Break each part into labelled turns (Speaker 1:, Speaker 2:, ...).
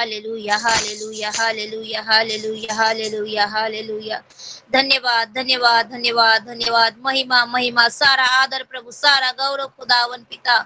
Speaker 1: Hallelujah hallelujah hallelujah hallelujah hallelujah hallelujah. धन्यवाद धन्यवाद धन्यवाद धन्यवाद। महिमा महिमा सारा आदर प्रभु, सारा गौरव खुदावन पिता,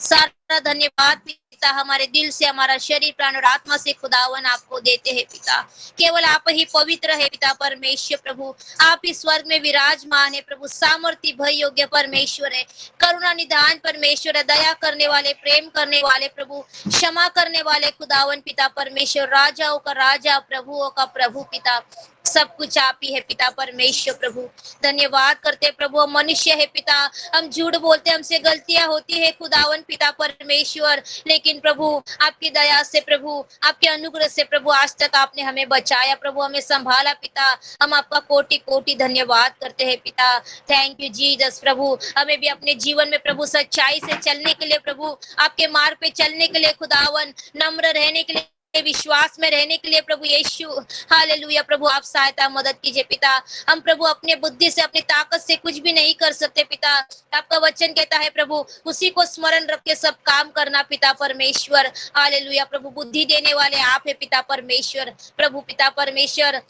Speaker 1: सारा धन्यवाद पिता, हमारे दिल से, हमारा शरीर, प्राण और आत्मा से खुदावन आपको देते हैं पिता। केवल आप ही पवित्र है पिता परमेश्वर प्रभु, आप ही स्वर्ग में विराजमान है प्रभु, सामर्थ्य भय योग्य परमेश्वर है, करुणा निधान परमेश्वर है, दया करने वाले, प्रेम करने वाले प्रभु, क्षमा करने वाले खुदावन पिता परमेश्वर, राजाओं का राजा, प्रभुओं का प्रभु पिता, सब कुछ आप ही है पिता परमेश्वर प्रभु। धन्यवाद करते प्रभु, हम मनुष्य है पिता, हम झूठ बोलते, हमसे गलतियां होती है खुदावन पिता परमेश्वर, लेकिन प्रभु आपकी दया से प्रभु, आपके अनुग्रह से प्रभु, आज तक आपने हमें बचाया प्रभु, हमें संभाला पिता। हम आपका कोटि कोटि धन्यवाद करते हैं पिता। थैंक यू जीसस प्रभु। हमें भी अपने जीवन में प्रभु सच्चाई से चलने के लिए प्रभु, आपके मार्ग पे चलने के लिए खुदावन, नम्र रहने के लिए, विश्वास में रहने के लिए प्रभु यीशु, हालेलुया प्रभु, आप सहायता मदद कीजिए पिता। हम प्रभु अपने बुद्धि से, अपनी ताकत से कुछ भी नहीं कर सकते पिता। आपका वचन कहता है प्रभु, उसी को स्मरण रख के सब काम करना पिता परमेश्वर, हालेलुया प्रभु। बुद्धि देने वाले आप है पिता परमेश्वर प्रभु, पिता परमेश्वर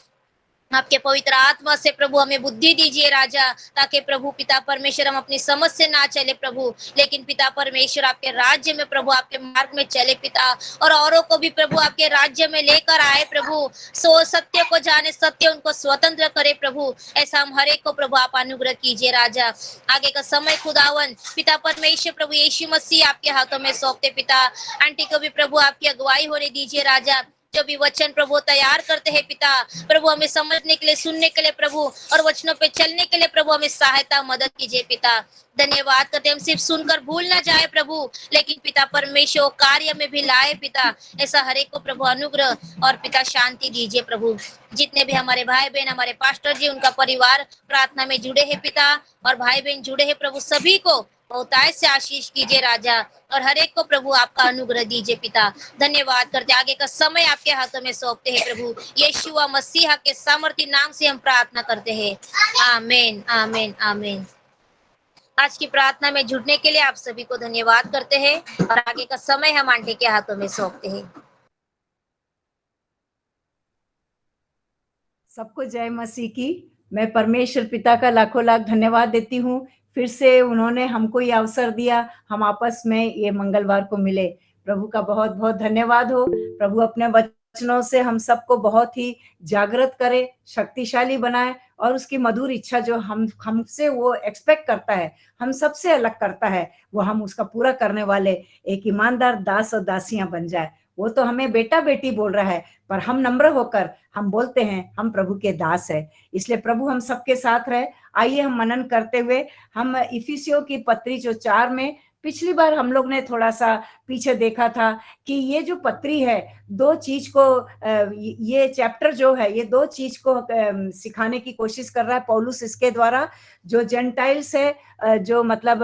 Speaker 1: आपके पवित्र आत्मा से प्रभु हमें बुद्धि दीजिए राजा, ताकि प्रभु पिता परमेश्वर हम अपनी समझ से ना चले प्रभु, लेकिन पिता परमेश्वर आपके राज्य में प्रभु, आपके मार्ग में चले पिता, और औरों को भी प्रभु आपके राज्य में लेकर आए प्रभु, सो सत्य को जाने, सत्य उनको स्वतंत्र करे प्रभु। ऐसा हम हर एक को प्रभु आप अनुग्रह कीजिए राजा। आगे का समय खुदावन पिता परमेश्वर प्रभु यीशु मसीह आपके हाथों में सौंपते पिता। आंटी को भी प्रभु आपकी अगुवाई होने दीजिए राजा, जो भी वचन प्रभु तैयार करते हैं पिता, प्रभु हमें समझने के लिए, सुनने के लिए प्रभु, और वचनों पे चलने के लिए प्रभु हमें सहायता मदद कीजिए पिता। धन्यवाद करते हम सिर्फ सुनकर भूल ना जाए प्रभु, लेकिन पिता परमेश्वर कार्य में भी लाए पिता। ऐसा हर एक को प्रभु अनुग्रह और पिता शांति दीजिए प्रभु। जितने भी हमारे भाई बहन, हमारे पास्टर जी, उनका परिवार प्रार्थना में जुड़े हैं पिता, और भाई बहन जुड़े हैं प्रभु, सभी को बहुतायत से आशीष कीजिए राजा, और हर एक को प्रभु आपका अनुग्रह दीजिए पिता। धन्यवाद करते आगे का समय आपके हाथों में सौंपते हैं प्रभु, यीशु मसीहा के सामर्थी नाम से हम प्रार्थना करते हैं, आमीन आमीन आमीन। आज की प्रार्थना में जुड़ने के लिए आप सभी को धन्यवाद करते हैं, और आगे का समय हम आंटी के हाथों में सौंपते हैं।
Speaker 2: सबको जय मसीह की। मैं परमेश्वर पिता का लाखों लाख धन्यवाद देती हूँ, फिर से उन्होंने हमको ये अवसर दिया, हम आपस में ये मंगलवार को मिले। प्रभु का बहुत बहुत धन्यवाद हो। प्रभु अपने वचनों से हम सबको बहुत ही जागृत करे, शक्तिशाली बनाए, और उसकी मधुर इच्छा जो हमसे वो एक्सपेक्ट करता है, हम सबसे अलग करता है, वो हम उसका पूरा करने वाले एक ईमानदार दास और दासियां बन जाए। वो तो हमें बेटा बेटी बोल रहा है, पर हम नम्र होकर हम बोलते हैं हम प्रभु के दास है। इसलिए प्रभु हम सबके साथ रहे। आइए हम मनन करते हुए, हम इफिसियों की पत्री जो 4 में, पिछली बार हम लोग ने थोड़ा सा पीछे देखा था कि ये जो पत्री है, 2 चीज को, ये चैप्टर जो है, ये 2 चीज को सिखाने की कोशिश कर रहा है पौलुस इसके द्वारा। जो जेंटाइल्स है, जो मतलब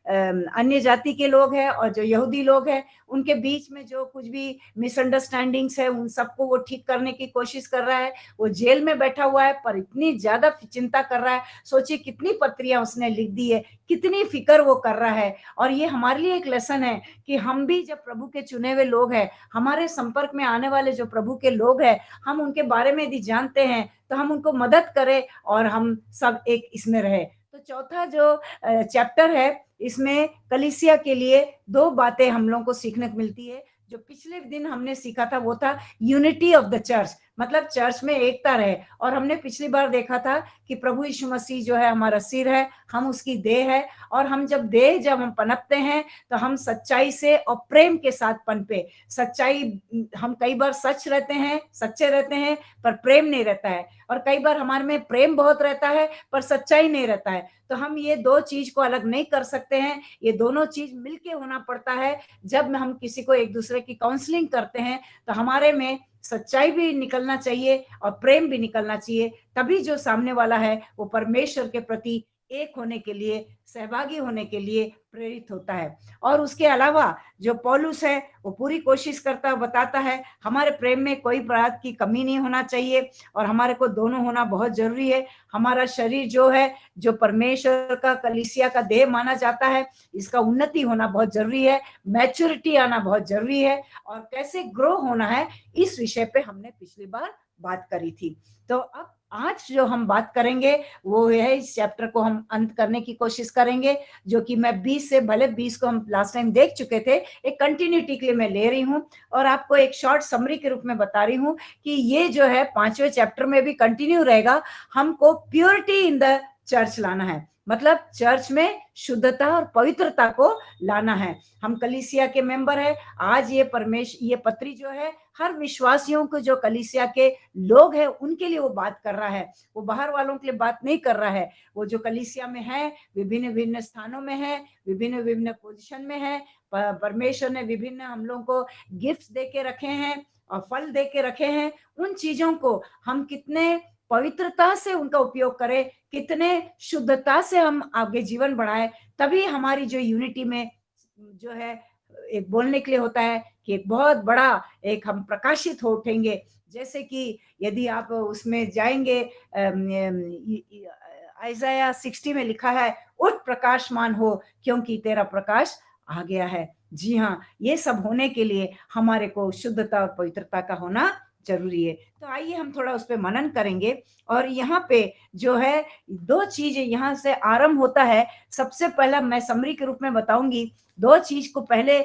Speaker 2: अन्य जाति के लोग हैं, और जो यहूदी लोग हैं, उनके बीच में जो कुछ भी मिसअंडरस्टैंडिंग्स है, उन सबको वो ठीक करने की कोशिश कर रहा है। वो जेल में बैठा हुआ है, पर इतनी ज्यादा चिंता कर रहा है। सोचिए कितनी पत्रियां उसने लिख दी है, कितनी फिक्र वो कर रहा है। और ये हमारे लिए एक लेसन है कि हम भी जब प्रभु के चुने हुए लोग हैं, हमारे संपर्क में आने वाले जो प्रभु के लोग हैं, हम उनके बारे में यदि जानते हैं तो हम उनको मदद करें, और हम सब एक इसमें रहे। तो चौथा जो चैप्टर है, इसमें कलीसिया के लिए 2 बातें हम लोगों को सीखने को मिलती है। जो पिछले दिन हमने सीखा था वो था यूनिटी ऑफ द चर्च, मतलब चर्च में एकता रहे। और हमने पिछली बार देखा था कि प्रभु यीशु मसीह जो है हमारा सिर है, हम उसकी देह है, और हम जब हम पनपते हैं तो हम सच्चाई से और प्रेम के साथ पनपे। सच्चाई, हम कई बार सच रहते हैं, सच्चे रहते हैं, पर प्रेम नहीं रहता है, और कई बार हमारे में प्रेम बहुत रहता है पर सच्चाई नहीं रहता है। तो हम ये 2 चीज को अलग नहीं कर सकते हैं, ये दोनों चीज मिलके होना पड़ता है। जब हम किसी को एक दूसरे की काउंसलिंग करते हैं तो हमारे में सच्चाई भी निकलना चाहिए और प्रेम भी निकलना चाहिए, तभी जो सामने वाला है वो परमेश्वर के प्रति एक होने के लिए, सहभागी होने के लिए प्रेरित होता है। और उसके अलावा जो पौलुस है वो पूरी कोशिश करता बताता है हमारे प्रेम में कोई बात की कमी नहीं होना चाहिए और हमारे को दोनों होना बहुत जरूरी है। हमारा शरीर जो है, जो परमेश्वर का कलीसिया का देह माना जाता है, इसका उन्नति होना बहुत जरूरी है, मैच्योरिटी आना बहुत जरूरी है और कैसे ग्रो होना है, इस विषय पे हमने पिछली बार बात करी थी। तो अब आज जो हम बात करेंगे वो है, इस चैप्टर को हम अंत करने की कोशिश करेंगे, जो कि मैं 20 से, भले 20 को हम लास्ट टाइम देख चुके थे, एक कंटिन्यूटी के लिए मैं ले रही हूँ और आपको एक शॉर्ट समरी के रूप में बता रही हूँ कि ये जो है 5वें चैप्टर में भी कंटिन्यू रहेगा। हमको प्योरिटी इन द चर्च लाना है, मतलब चर्च में शुद्धता और पवित्रता को लाना है। हम कलीसिया के मेंबर है। आज ये पत्री जो है हर विश्वासियों को, जो कलीसिया के लोग हैं उनके लिए वो बात कर रहा है, वो बाहर वालों के लिए बात नहीं कर रहा है। वो जो कलीसिया में है, विभिन्न विभिन्न स्थानों में है, विभिन्न विभिन्न पोजीशन में है, परमेश्वर ने विभिन्न हम लोगों को गिफ्ट्स दे के रखे हैं और फल दे के रखे हैं। उन चीजों को हम कितने पवित्रता से उनका उपयोग करें, कितने शुद्धता से हम आगे जीवन बढ़ाए, तभी हमारी जो यूनिटी में जो है एक बोलने के लिए होता है कि एक बहुत बड़ा एक हम प्रकाशित हो उठेंगे। जैसे कि यदि आप उसमें जाएंगे, आइज़ाया 60 में लिखा है, उठ प्रकाशमान हो क्योंकि तेरा प्रकाश आ गया है। जी हाँ, ये सब होने के लिए हमारे को शुद्धता और पवित्रता का होना जरूरी है। तो आइए हम थोड़ा उस पर मनन करेंगे। और यहाँ पे जो है 2 चीजें यहाँ से आरंभ होता है। सबसे पहला मैं समरी के रूप में बताऊंगी। 2 चीज को पहले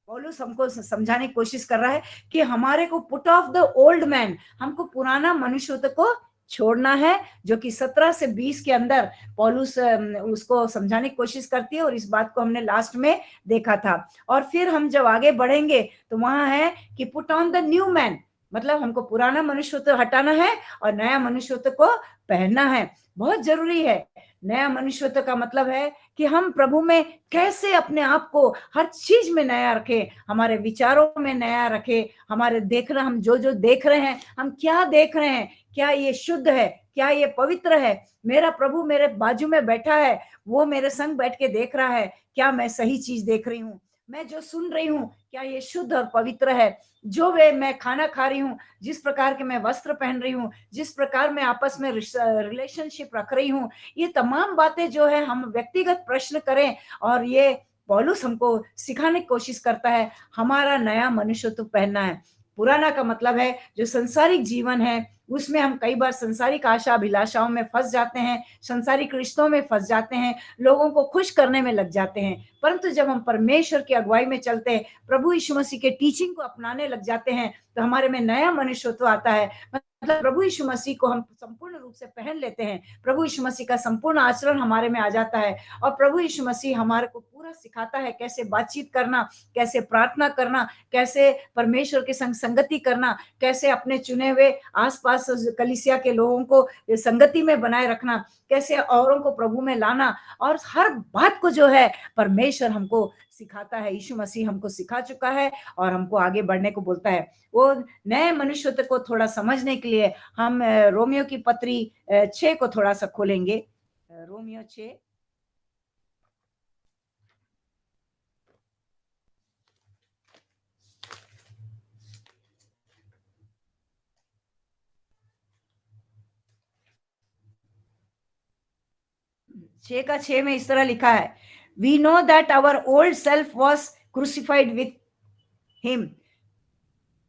Speaker 2: पौलुस हमको समझाने की कोशिश कर रहा है कि हमारे को put off the old man, हमको पुराना मनुष्य को छोड़ना है, जो कि 17 से 20 के अंदर पौलुस उसको समझाने की कोशिश करती है और इस बात को हमने लास्ट में देखा था। और फिर हम जब आगे बढ़ेंगे तो वहां है कि put on the new man, मतलब हमको पुराना मनुष्यत्व हटाना है और नया मनुष्यत्व को पहनना है। बहुत जरूरी है। नया मनुष्यत्व का मतलब है कि हम प्रभु में कैसे अपने आप को हर चीज में नया रखें, हमारे विचारों में नया रखें, हमारे देखना, हम जो जो देख रहे हैं, हम क्या देख रहे हैं, क्या ये शुद्ध है, क्या ये पवित्र है, मेरा प्रभु मेरे बाजू में बैठा है, वो मेरे संग बैठ के देख रहा है, क्या मैं सही चीज देख रही हूँ, मैं जो सुन रही हूँ क्या ये शुद्ध और पवित्र है, जो वे मैं खाना खा रही हूँ, जिस प्रकार के मैं वस्त्र पहन रही हूँ, जिस प्रकार मैं आपस में रिलेशनशिप रख रही हूँ, ये तमाम बातें जो है हम व्यक्तिगत प्रश्न करें। और ये पौलुस हमको सिखाने की कोशिश करता है, हमारा नया मनुष्यत्व पहनना है। पुराना का मतलब है जो संसारिक जीवन है, उसमें हम कई बार संसारिक आशा अभिलाषाओं में फंस जाते हैं, संसारिक रिश्तों में फंस जाते हैं, लोगों को खुश करने में लग जाते हैं। परंतु जब हम परमेश्वर की अगुवाई में चलते हैं, प्रभु यीशु मसीह के टीचिंग को अपनाने लग जाते हैं, तो हमारे में नया मनुष्यत्व आता है। मतलब प्रभु यीशु मसीह को हम संपूर्ण रूप से पहन लेते हैं, प्रभु यीशु मसीह का संपूर्ण आचरण हमारे में आ जाता है और प्रभु यीशु मसीह हमारे को पूरा सिखाता है कैसे बातचीत करना, कैसे प्रार्थना करना, कैसे परमेश्वर के संग संगति करना, कैसे अपने चुने हुए आसपास कलीसिया के लोगों को संगति में बनाए रखना, कैसे औरों को प्रभु में लाना, और हर बात को जो है परमेश्वर हमको सिखाता है। यीशु मसीह हमको सिखा चुका है और हमको आगे बढ़ने को बोलता है। वो नए मनुष्यत्व को थोड़ा समझने के लिए हम रोमियो की पत्री 6 को थोड़ा सा खोलेंगे। रोमियो 6 का 6 में इस तरह लिखा है, we know that our old self was crucified with him.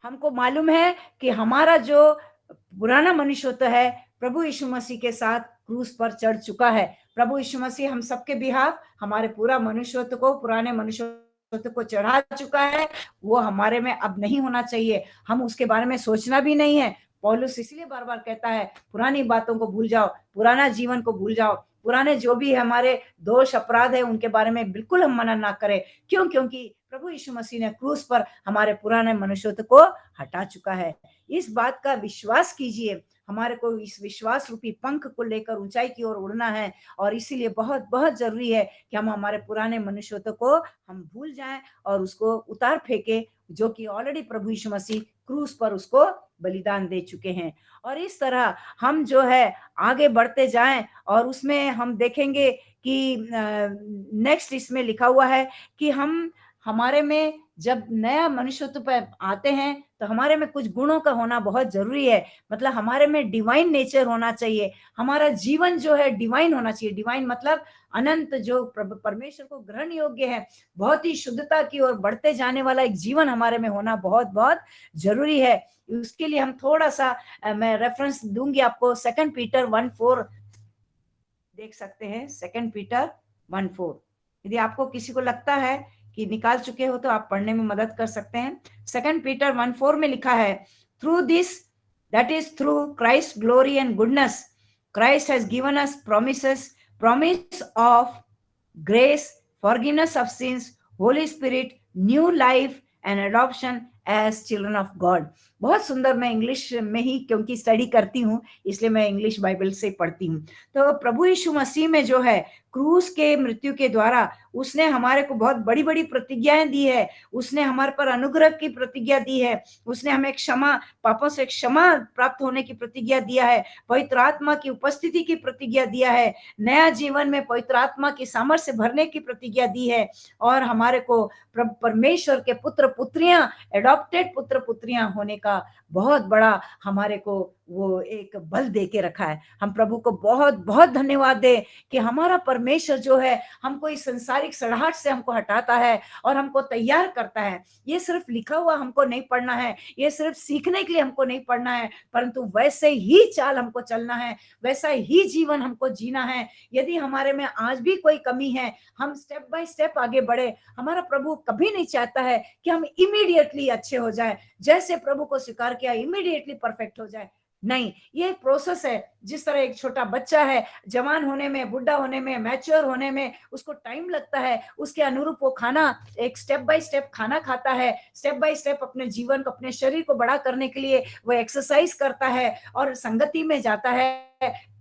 Speaker 2: हमको मालूम है कि हमारा जो पुराना मनुष्यत्व है प्रभु यीशु मसीह के साथ क्रूस पर चढ़ चुका है। प्रभु यीशु मसीह हम सबके बिहाफ हमारे पूरा मनुष्यत्व को, पुराने मनुष्यत्व को चढ़ा चुका है। वो हमारे में अब नहीं होना चाहिए, हम उसके बारे में सोचना भी नहीं है। पौलुस इसलिए बार बार कहता है पुरानी बातों को भूल जाओ, पुराना जीवन को भूल जाओ, पुराने जो भी हमारे दोष अपराध है उनके बारे में बिल्कुल हम मना ना करें। क्यों? क्योंकि प्रभु यीशु मसीह ने क्रूस पर हमारे पुराने मनुष्यत्व को हटा चुका है। इस बात का विश्वास कीजिए। हमारे को इस विश्वास रूपी पंख को लेकर ऊंचाई की ओर उड़ना है। और इसीलिए बहुत बहुत जरूरी है कि हम हमारे पुराने मनुष्यत्व को हम भूल जाएं और उसको उतार फेंके, जो कि ऑलरेडी प्रभु यीशु मसीह क्रूस पर उसको बलिदान दे चुके हैं। और इस तरह हम जो है आगे बढ़ते जाएं और उसमें हम देखेंगे कि नेक्स्ट इसमें लिखा हुआ है कि हम हमारे में जब नया मनुष्यत्व पर आते हैं तो हमारे में कुछ गुणों का होना बहुत जरूरी है। मतलब हमारे में डिवाइन नेचर होना चाहिए, हमारा जीवन जो है डिवाइन होना चाहिए। डिवाइन मतलब अनंत, जो परमेश्वर को ग्रहण योग्य है, बहुत ही शुद्धता की ओर बढ़ते जाने वाला एक जीवन हमारे में होना बहुत बहुत जरूरी है। उसके लिए हम थोड़ा सा मैं रेफरेंस दूंगी आपको, 2 पीटर 1:4 देख सकते हैं। 2 पीटर 1:4, यदि आपको किसी को लगता है कि निकाल चुके हो तो आप पढ़ने में मदद कर सकते हैं। 2 पीटर 1:4 में लिखा है, through this, that is through Christ glory and goodness, Christ has given us promise of grace, forgiveness of sins, Holy Spirit, new life and adoption as children of God। बहुत सुंदर। मैं इंग्लिश में ही क्योंकि study करती हूँ इसलिए मैं English Bible से पढ़ती हूँ। तो प्रभु यीशु मसीह में जो है क्रूस के मृत्यु के द्वारा उसने हमारे को बहुत बड़ी बड़ी प्रतिज्ञाएं दी है। उसने हमारे पर अनुग्रह की प्रतिज्ञा दी है, उसने हमें क्षमा, पापों से क्षमा प्राप्त होने की प्रतिज्ञा दिया है, पवित्र आत्मा की उपस्थिति की प्रतिज्ञा दिया है, नया जीवन में पवित्र आत्मा की सामर्थ्य भरने की प्रतिज्ञा दी है, और हमारे को परमेश्वर के पुत्र पुत्रियां, एडॉप्टेड पुत्र पुत्रियां होने का बहुत बड़ा हमारे को वो एक बल दे के रखा है। हम प्रभु को बहुत बहुत धन्यवाद दें कि हमारा परमेश्वर जो है हमको इस संसारिक सड़ाहट से हमको हटाता है और हमको तैयार करता है। ये सिर्फ लिखा हुआ हमको नहीं पढ़ना है, ये सिर्फ सीखने के लिए हमको नहीं पढ़ना है, परंतु वैसे ही चाल हमको चलना है, वैसा ही जीवन हमको जीना है। यदि हमारे में आज भी कोई कमी है, हम स्टेप बाय स्टेप आगे बढ़े। हमारा प्रभु कभी नहीं चाहता है कि हम इमीडिएटली अच्छे हो जाए, जैसे प्रभु को स्वीकार किया इमीडिएटली परफेक्ट हो जाए। नहीं, ये एक प्रोसेस है। जिस तरह एक छोटा बच्चा है, जवान होने में, बुढ़ा होने में, मैच्योर होने में उसको टाइम लगता है, उसके अनुरूप वो खाना एक स्टेप बाय स्टेप खाना खाता है, स्टेप बाय स्टेप अपने जीवन को, अपने शरीर को बड़ा करने के लिए वो एक्सरसाइज करता है और संगति में जाता है,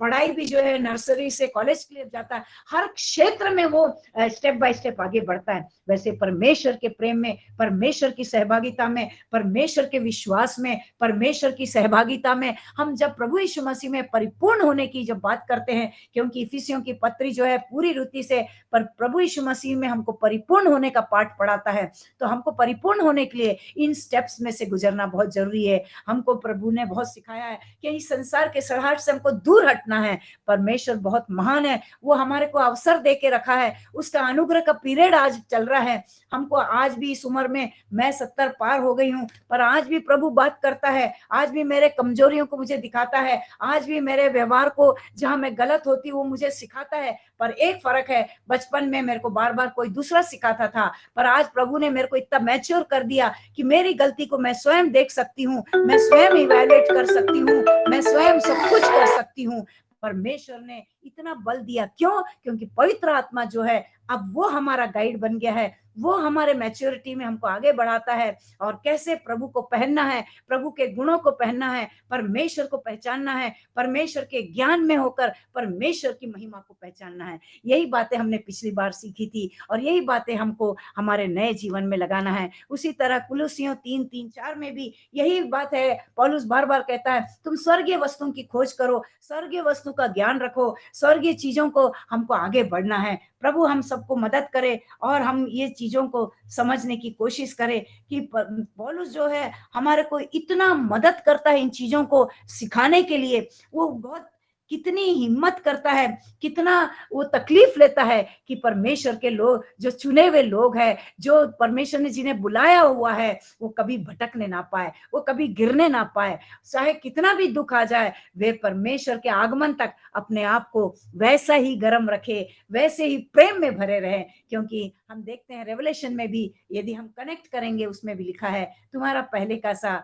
Speaker 2: पढ़ाई भी जो है नर्सरी से कॉलेज के लिए जाता है, हर क्षेत्र में वो स्टेप बाय स्टेप आगे बढ़ता है। वैसे परमेश्वर के प्रेम में, परमेश्वर की सहभागिता में, परमेश्वर के विश्वास में, परमेश्वर की सहभागिता में हम जब प्रभु यीशु मसीह में परिपूर्ण होने की जब बात करते हैं, क्योंकि इफिसियों की पत्री जो है पूरी रीति से पर प्रभु यीशु मसीह में हमको परिपूर्ण होने का पाठ पढ़ाता है, तो हमको परिपूर्ण होने के लिए इन स्टेप्स में से गुजरना बहुत जरूरी है। हमको प्रभु ने बहुत सिखाया है कि इस संसार के सड़ाहट से हमको दूर हटना है। परमेश्वर बहुत महान है, वो हमारे को अवसर दे के रखा है, उसका अनुग्रह का पीरियड आज चल रहा है। हमको आज भी इस उम्र में, मैं 70 पार हो गई हूँ, पर आज भी प्रभु बात करता है, आज भी मेरे कमजोरियों को मुझे दिखाता है, आज भी मेरे व्यवहार को जहां मैं गलत होती हूँ वो मुझे सिखाता है। पर एक फर्क है, बचपन में मेरे को बार बार कोई दूसरा सिखाता था, पर आज प्रभु ने मेरे को इतना मैच्योर कर दिया कि मेरी गलती को मैं स्वयं देख सकती हूँ, मैं स्वयं इवैल्यूएट कर सकती हूँ, मैं स्वयं सब कुछ कर सकती हूँ। परमेश्वर ने इतना बल दिया, क्यों? क्योंकि पवित्र आत्मा जो है अब वो हमारा गाइड बन गया है, वो हमारे मैच्योरिटी में हमको आगे बढ़ाता है, और कैसे प्रभु को पहनना है, प्रभु के गुणों को पहनना है, परमेश्वर को पहचानना है, परमेश्वर के ज्ञान में होकर परमेश्वर की महिमा को पहचानना है। यही बातें हमने पिछली बार सीखी थी और यही बातें हमको हमारे नए जीवन में लगाना है। उसी तरह कुलुसियों 3:3-4 में भी यही बात है। पौलुस बार बार कहता है, तुम स्वर्गीय वस्तुओं की खोज करो, स्वर्गीय वस्तु का ज्ञान रखो, स्वर्गीय चीजों को हमको आगे बढ़ना है। प्रभु हम सबको मदद करे और हम ये चीजों को समझने की कोशिश करें कि पौलुस जो है हमारे को इतना मदद करता है इन चीजों को सिखाने के लिए। वो बहुत कितनी हिम्मत करता है, कितना वो तकलीफ लेता है कि परमेश्वर के लोग, जो चुने हुए लोग हैं, जो परमेश्वर ने जिन्हें बुलाया हुआ है, वो कभी भटकने ना पाए, वो कभी गिरने ना पाए। चाहे कितना भी दुख आ जाए, वे परमेश्वर के आगमन तक अपने आप को वैसा ही गर्म रखे, वैसे ही प्रेम में भरे रहे। क्योंकि हम देखते हैं रेवलेशन में भी, यदि हम कनेक्ट करेंगे, उसमें भी लिखा है, तुम्हारा पहले का सा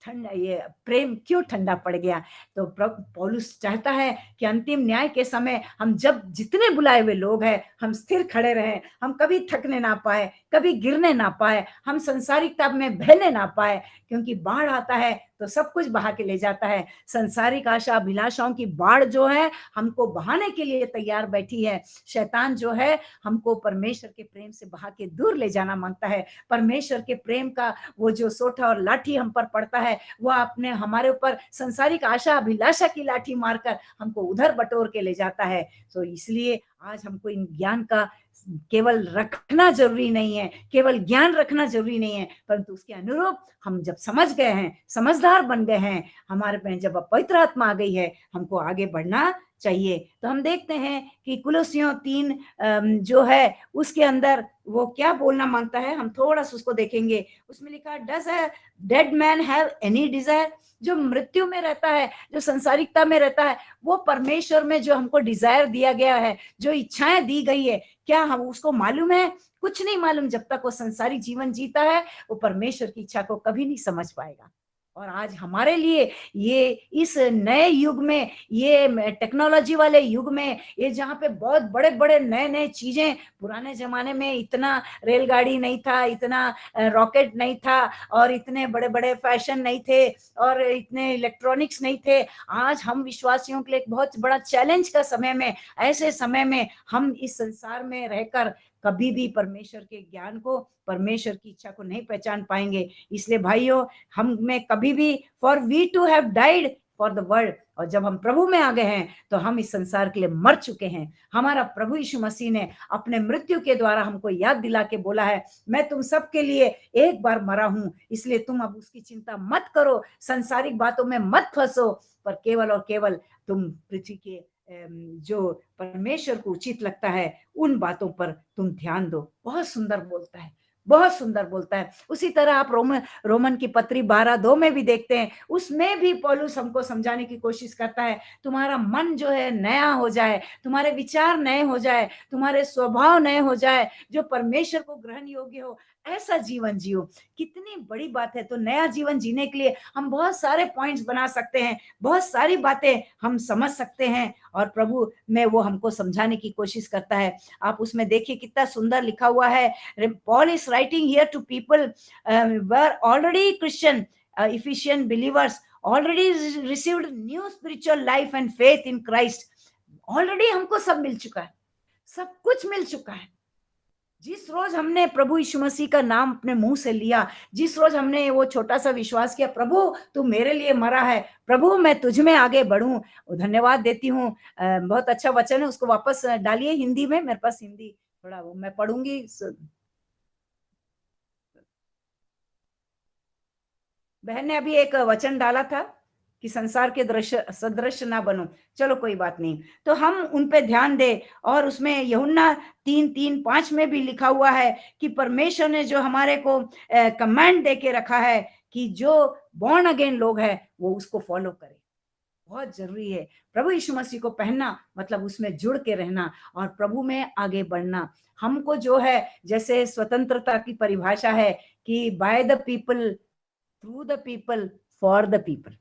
Speaker 2: ठंडा, ये प्रेम क्यों ठंडा पड़ गया? तो पौलुस चाहता है कि अंतिम न्याय के समय हम जब जितने बुलाए हुए लोग हैं, हम स्थिर खड़े रहें, हम कभी थकने ना पाए, कभी गिरने ना पाए, हम संसारिकता में बहने ना पाए, क्योंकि बाढ़ आता है तो सब कुछ बहा के ले जाता है। संसारिक आशा अभिलाषाओं की बाढ़ जो है हमको बहाने के लिए तैयार बैठी है। शैतान जो है हमको परमेश्वर के प्रेम से बहा के दूर ले जाना मांगता है। परमेश्वर के प्रेम का वो जो सोटा और लाठी हम पर पड़ता है, वह अपने हमारे ऊपर संसारिक आशा अभिलाषा की लाठी मारकर हमको उधर बटोर के ले जाता है। तो इसलिए आज हमको इन ज्ञान का केवल रखना जरूरी नहीं है, केवल ज्ञान रखना जरूरी नहीं है, परंतु उसके अनुरूप हम जब समझ गए हैं, समझदार बन गए हैं, हमारे में जब पवित्र आत्मा आ गई है, हमको आगे बढ़ना चाहिए। तो हम देखते हैं कि कुलोसियों 3 जो है उसके अंदर वो क्या बोलना मांगता है, हम थोड़ा सा उसको देखेंगे। उसमें लिखा, does a dead man have any desire? जो मृत्यु में रहता है, जो संसारिकता में रहता है, वो परमेश्वर में जो हमको डिजायर दिया गया है, जो इच्छाएं दी गई है, क्या हम उसको मालूम है? कुछ नहीं मालूम। जब तक वो संसारिक जीवन जीता है, वो परमेश्वर की इच्छा को कभी नहीं समझ पाएगा। और आज हमारे लिए ये इस नए युग में, ये टेक्नोलॉजी वाले युग में, ये जहाँ पे बहुत बड़े बड़े नए नए चीजें, पुराने जमाने में इतना रेलगाड़ी नहीं था, इतना रॉकेट नहीं था, और इतने बड़े बड़े फैशन नहीं थे, और इतने इलेक्ट्रॉनिक्स नहीं थे। आज हम विश्वासियों के लिए एक बहुत बड़ा चैलेंज का समय में, ऐसे समय में हम इस संसार में रहकर कभी भी परमेश्वर के ज्ञान को, परमेश्वर की इच्छा को नहीं पहचान पाएंगे। इसलिए भाइयों, हम में कभी भी, for we too have died for the world, और जब हम प्रभु में आ गए हैं तो हम इस संसार के लिए मर चुके हैं। हमारा प्रभु यीशु मसीह ने अपने मृत्यु के द्वारा हमको याद दिला के बोला है, मैं तुम सबके लिए एक बार मरा हूं, इसलिए तुम अब उसकी चिंता मत करो, संसारिक बातों में मत फंसो, पर केवल और केवल तुम पृथ्वी के जो परमेश्वर को उचित लगता है उन बातों पर तुम ध्यान दो। बहुत सुंदर बोलता है, बहुत सुंदर बोलता है। उसी तरह आप रोमन की पत्री 12:2 में भी देखते हैं, उसमें भी पौलुस हमको समझाने की कोशिश करता है, तुम्हारा मन जो है नया हो जाए, तुम्हारे विचार नए हो जाए, तुम्हारे स्वभाव नए हो जाए, जो परमेश्वर को ग्रहण योग्य हो, ऐसा जीवन जियो। कितनी बड़ी बात है। तो नया जीवन जीने के लिए हम बहुत सारे पॉइंट्स बना सकते हैं, बहुत सारी बातें हम समझ सकते हैं, और प्रभु में वो हमको समझाने की कोशिश करता है। आप उसमें देखिए कितना सुंदर लिखा हुआ है। Paul is writing here to people were already Christian, Ephesian believers, already received new spiritual life and faith in Christ. Already हमको सब मिल चुका है, सब कुछ मिल चुका है। जिस रोज हमने प्रभु यीशु मसीह का नाम अपने मुंह से लिया, जिस रोज हमने वो छोटा सा विश्वास किया, प्रभु तू मेरे लिए मरा है, प्रभु मैं तुझ में आगे बढ़ूं, धन्यवाद देती हूँ। बहुत अच्छा वचन है, उसको वापस डालिए हिंदी में, मेरे पास हिंदी थोड़ा वो मैं पढ़ूंगी। बहन ने अभी एक वचन डाला था कि संसार के दृश्य सदृश ना बनो। चलो कोई बात नहीं, तो हम उन पे ध्यान दे। और उसमें यूहन्ना 3:3-5 में भी लिखा हुआ है कि परमेश्वर ने जो हमारे को कमांड दे के रखा है कि जो बॉर्न अगेन लोग हैं वो उसको फॉलो करें। बहुत जरूरी है प्रभु यीशु मसीह को पहनना, मतलब उसमें जुड़ के रहना और प्रभु में आगे बढ़ना। हमको जो है, जैसे स्वतंत्रता की परिभाषा है कि by the people, through the people, for the people.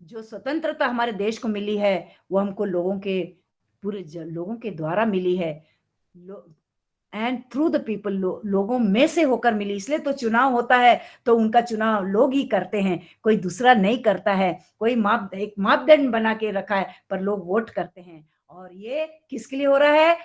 Speaker 2: जो स्वतंत्रता हमारे देश को मिली है वो हमको लोगों के, पूरे लोगों के द्वारा मिली है, एंड थ्रू द पीपल, लोगों में से होकर मिली। इसलिए तो चुनाव होता है तो उनका चुनाव लोग ही करते हैं, कोई दूसरा नहीं करता है। कोई एक मापदंड बना के रखा है, पर लोग वोट करते हैं। और ये किसके लिए हो रहा है?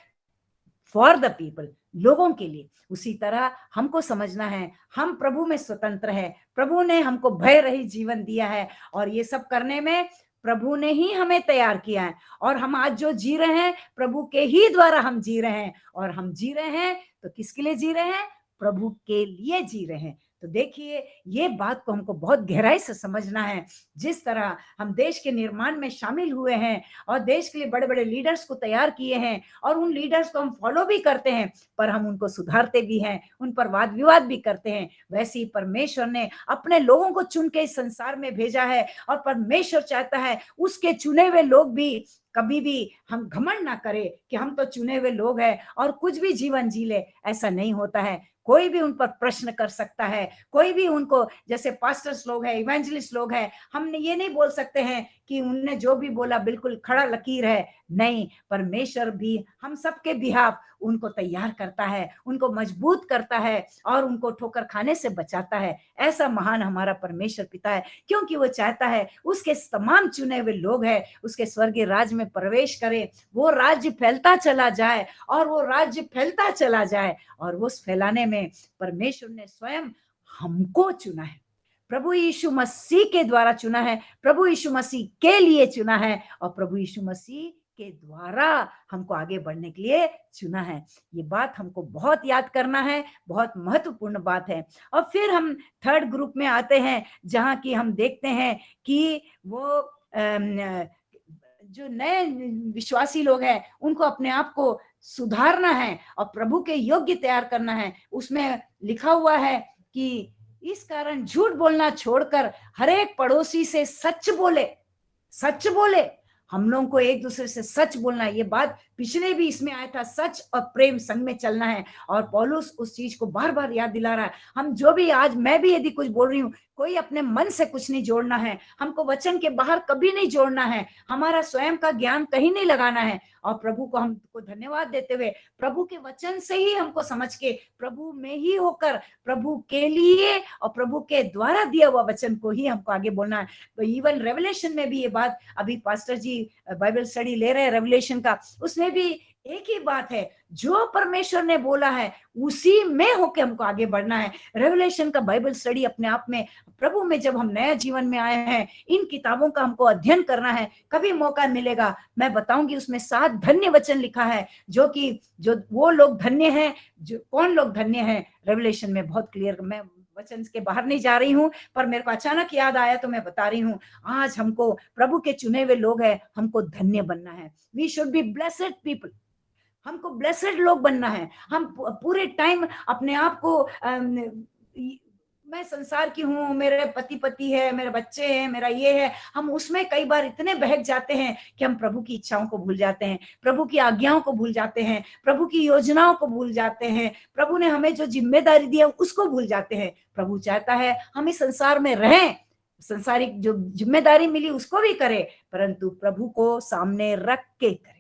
Speaker 2: फॉर द पीपल, लोगों के लिए। उसी तरह हमको समझना है, हम प्रभु में स्वतंत्र है, प्रभु ने हमको भय रहित जीवन दिया है, और ये सब करने में प्रभु ने ही हमें तैयार किया है। और हम आज जो जी रहे हैं प्रभु के ही द्वारा हम जी रहे हैं, और हम जी रहे हैं तो किसके लिए जी रहे हैं? प्रभु के लिए जी रहे हैं। तो देखिए, ये बात को हमको बहुत गहराई से समझना है। जिस तरह हम देश के निर्माण में शामिल हुए हैं और देश के लिए बड़े बड़े लीडर्स को तैयार किए हैं, और उन लीडर्स को हम फॉलो भी करते हैं, पर हम उनको सुधारते भी हैं, उन पर वाद विवाद भी करते हैं। वैसे ही परमेश्वर ने अपने लोगों को चुन के इस संसार में भेजा है, और परमेश्वर चाहता है उसके चुने हुए लोग भी कभी भी हम घमंड ना करें कि हम तो चुने हुए लोग हैं और कुछ भी जीवन जी ले, ऐसा नहीं होता है। कोई भी उन पर प्रश्न कर सकता है, कोई भी उनको, जैसे पास्टर्स लोग हैं, इवेंजलिस्ट लोग हैं, हमने ये नहीं बोल सकते हैं कि उनने जो भी बोला बिल्कुल खड़ा लकीर है। नहीं, परमेश्वर भी हम सबके बिहाफ उनको तैयार करता है, उनको मजबूत करता है और उनको ठोकर खाने से बचाता है। ऐसा महान हमारा परमेश्वर पिता है, क्योंकि वो चाहता है उसके तमाम चुने हुए लोग हैं उसके स्वर्गीय राज्य में प्रवेश करें, वो राज्य फैलता चला जाए और वो राज्य फैलता चला जाए, और उस फैलाने में परमेश्वर ने स्वयं हमको चुना है, प्रभु यीशु मसीह के द्वारा चुना है, प्रभु यीशु मसीह के लिए चुना है और प्रभु यीशु मसीह के द्वारा हमको आगे बढ़ने के लिए चुना है। ये बात हमको बहुत याद करना है, बहुत महत्वपूर्ण बात है। और फिर हम थर्ड ग्रुप में आते हैं, जहां की हम देखते हैं कि वो जो नए विश्वासी लोग हैं उनको अपने आप को सुधारना है और प्रभु के योग्य तैयार करना है। उसमें लिखा हुआ है कि इस कारण झूठ बोलना छोड़कर हर एक पड़ोसी से सच बोले। सच बोले, हम लोगों को एक दूसरे से सच बोलना है। ये बात पिछले भी इसमें आया था, सच और प्रेम संग में चलना है, और पौलुस उस चीज को बार बार याद दिला रहा है। हम जो भी, आज मैं भी यदि कुछ बोल रही हूँ, कोई अपने मन से कुछ नहीं जोड़ना है, हमको वचन के बाहर कभी नहीं जोड़ना है, हमारा स्वयं का ज्ञान कहीं नहीं लगाना है, और प्रभु को हमको धन्यवाद देते हुए प्रभु के वचन से ही हमको समझ के प्रभु में ही होकर प्रभु के लिए और प्रभु के द्वारा दिया हुआ वचन को ही हमको आगे बोलना है। तो इवन रेवलेशन में भी ये बात, अभी पास्टर जी बाइबल स्टडी ले रहे हैं रेवलेशन का, उसमें भी एक ही बात है, जो परमेश्वर ने बोला है उसी में होके हमको आगे बढ़ना है। रेवलेशन का बाइबल स्टडी अपने आप में, प्रभु में जब हम नए जीवन में आए हैं, इन किताबों का हमको अध्ययन करना है। कभी मौका मिलेगा मैं बताऊंगी, उसमें 7 धन्य वचन लिखा है, जो वो लोग धन्य हैं, जो कौन लोग धन्य हैं, रेवलेशन में बहुत क्लियर। मैं वचन के बाहर नहीं जा रही हूँ, पर मेरे को अचानक याद आया तो मैं बता रही हूँ। आज हमको प्रभु के चुने हुए लोग हैं, हमको धन्य बनना है। We should be blessed people, हमको ब्लेसेड लोग बनना है। हम पूरे टाइम अपने आप को मैं संसार की हूँ, मेरे पति है, मेरे बच्चे हैं, मेरा ये है, हम उसमें कई बार इतने बहक जाते हैं कि हम प्रभु की इच्छाओं को भूल जाते हैं, प्रभु की आज्ञाओं को भूल जाते हैं, प्रभु की योजनाओं को भूल जाते हैं, प्रभु ने हमें जो जिम्मेदारी दी है उसको भूल जाते हैं। प्रभु चाहता है हम इस संसार में रहें, संसारिक जो जिम्मेदारी मिली उसको भी करें, परंतु प्रभु को सामने रख के करें।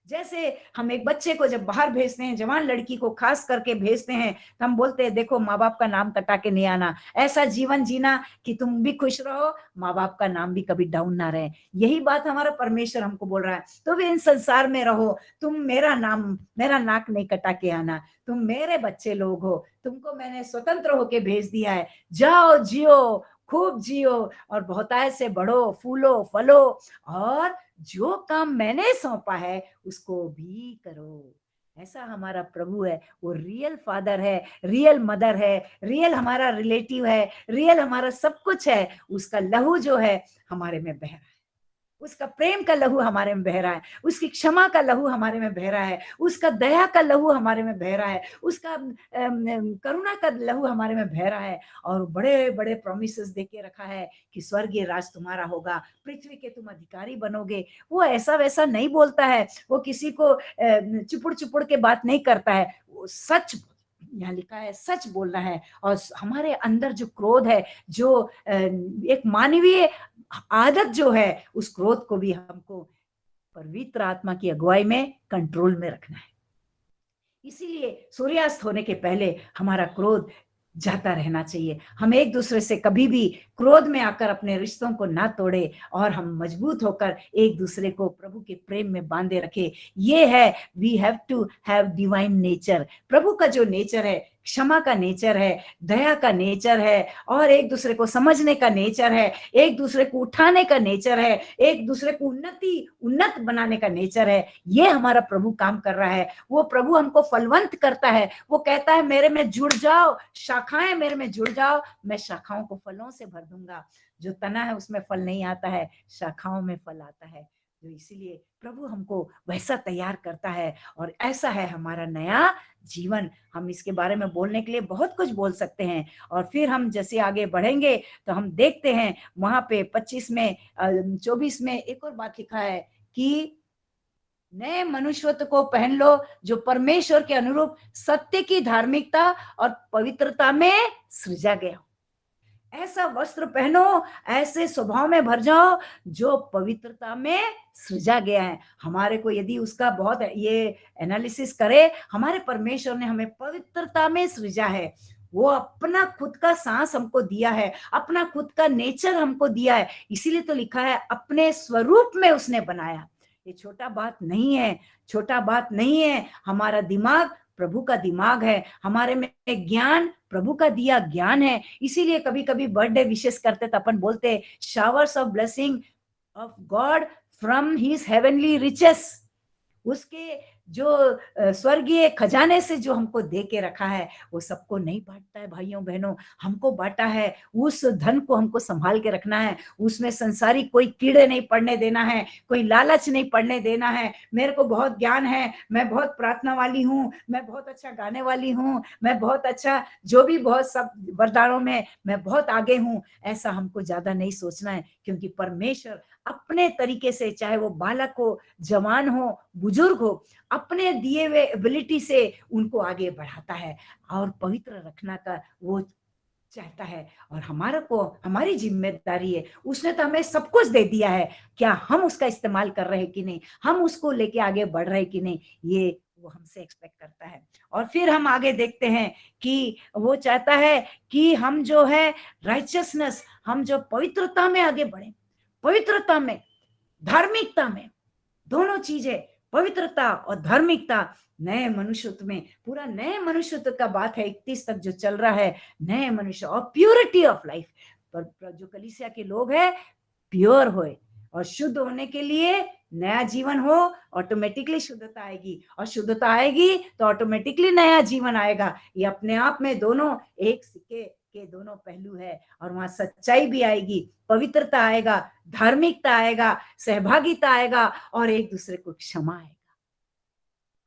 Speaker 2: जैसे हम एक बच्चे को जब बाहर भेजते हैं, जवान लड़की को खास करके भेजते हैं, तो हम बोलते हैं देखो माँ बाप का नाम कटा के नहीं आना, ऐसा जीवन जीना कि तुम भी खुश रहो, माँ बाप का नाम भी कभी डाउन ना रहे। यही बात हमारा परमेश्वर हमको बोल रहा है, तो भी इन संसार में रहो, तुम मेरा नाक नहीं कटा के आना, तुम मेरे बच्चे लोग हो, तुमको मैंने स्वतंत्र होके भेज दिया है, जाओ जियो, खूब जियो और बहुतायत से बढ़ो, फूलो फलो, और जो काम मैंने सौंपा है उसको भी करो। ऐसा हमारा प्रभु है, वो रियल फादर है, रियल मदर है, रियल हमारा रिलेटिव है, रियल हमारा सब कुछ है। उसका लहू जो है हमारे में बह रहा है, उसका प्रेम का लहू हमारे में बह रहा है, उसकी क्षमा का लहू हमारे में बह रहा है, उसका दया का लहू हमारे में बह रहा है, उसका करुणा का लहू हमारे में बह रहा है। और बड़े बड़े प्रोमिसेस देके रखा है कि स्वर्गीय राज तुम्हारा होगा, पृथ्वी के तुम अधिकारी बनोगे। वो ऐसा वैसा नहीं बोलता है, वो किसी को चुपुड़ चुपुड़ के बात नहीं करता है, वो सच, यहाँ लिखा है सच बोलना है। और हमारे अंदर जो क्रोध है, जो एक मानवीय आदत जो है, उस क्रोध को भी हमको पवित्र आत्मा की अगुवाई में कंट्रोल में रखना है। इसीलिए सूर्यास्त होने के पहले हमारा क्रोध जाता रहना चाहिए। हम एक दूसरे से कभी भी क्रोध में आकर अपने रिश्तों को ना तोड़े और हम मजबूत होकर एक दूसरे को प्रभु के प्रेम में बांधे रखे। ये है, we have to have divine nature. प्रभु का जो नेचर है, क्षमा का नेचर है, दया का नेचर है, और एक दूसरे को समझने का नेचर है, एक दूसरे को उठाने का नेचर है, एक दूसरे को उन्नत बनाने का नेचर है। ये हमारा प्रभु काम कर रहा है। वो प्रभु हमको फलवंत करता है। वो कहता है मेरे में जुड़ जाओ, शाखाएं मेरे में जुड़ जाओ, मैं शाखाओं को फलों से भर दूंगा। जो तना है उसमें फल नहीं आता है, शाखाओं में फल आता है। तो इसीलिए प्रभु हमको वैसा तैयार करता है, और ऐसा है हमारा नया जीवन। हम इसके बारे में बोलने के लिए बहुत कुछ बोल सकते हैं। और फिर हम जैसे आगे बढ़ेंगे तो हम देखते हैं वहां पे 25 में 24 में एक और बात लिखा है कि नए मनुष्यत्व को पहन लो जो परमेश्वर के अनुरूप सत्य की धार्मिकता और पवित्रता में सृजा गया। ऐसा वस्त्र पहनो, ऐसे स्वभाव में भर जाओ जो पवित्रता में सृजा गया है। हमारे को यदि उसका बहुत ये एनालिसिस करे, हमारे परमेश्वर ने हमें पवित्रता में सृजा है। वो अपना खुद का सांस हमको दिया है, अपना खुद का नेचर हमको दिया है। इसीलिए तो लिखा है अपने स्वरूप में उसने बनाया। ये छोटा बात नहीं है, छोटा बात नहीं है। हमारा दिमाग प्रभु का दिमाग है, हमारे में ज्ञान प्रभु का दिया ज्ञान है। इसीलिए कभी कभी बर्थडे विशेष करते तो अपन बोलते showers of blessing of God from his heavenly riches. उसके जो स्वर्गीय खजाने से जो हमको दे के रखा है, वो सबको नहीं बांटता है भाइयों बहनों, हमको बांटा है। उस धन को हमको संभाल के रखना है, उसमें संसारी कोई कीड़े नहीं पड़ने देना है, कोई लालच नहीं पड़ने देना है। मेरे को बहुत ज्ञान है, मैं बहुत प्रार्थना वाली हूँ, मैं बहुत अच्छा गाने वाली हूँ, मैं बहुत अच्छा जो भी बहुत सब वरदानों में मैं बहुत आगे हूँ, ऐसा हमको ज्यादा नहीं सोचना है। क्योंकि परमेश्वर अपने तरीके से, चाहे वो बालक हो, जवान हो, बुजुर्ग हो, अपने दिए हुए एबिलिटी से उनको आगे बढ़ाता है और पवित्र रखना का वो चाहता है। और हमारा को हमारी जिम्मेदारी है, उसने तो हमें सब कुछ दे दिया है, क्या हम उसका इस्तेमाल कर रहे हैं कि नहीं, हम उसको लेके आगे बढ़ रहे हैं कि नहीं, ये वो हमसे एक्सपेक्ट करता है। और फिर हम आगे देखते हैं कि वो चाहता है कि हम जो है राइचियसनेस, हम जो पवित्रता में आगे बढ़े, पवित्रता में, धार्मिकता में, दोनों चीजें, पवित्रता और धार्मिकता, नए मनुष्यत्व में, पूरा नए मनुष्यत्व का बात है 31 तक जो चल रहा है, नए मनुष्य और प्योरिटी ऑफ लाइफ। पर जो कलीसिया के लोग हैं प्योर होए और शुद्ध होने के लिए नया जीवन हो, ऑटोमेटिकली शुद्धता आएगी, और शुद्धता आएगी तो ऑटोमेटिकली नया जीवन आएगा। ये अपने आप में दोनों एक सिक्के के दोनों पहलू है। और वहां सच्चाई भी आएगी, पवित्रता आएगा, धार्मिकता आएगा, सहभागिता आएगा और एक दूसरे को क्षमा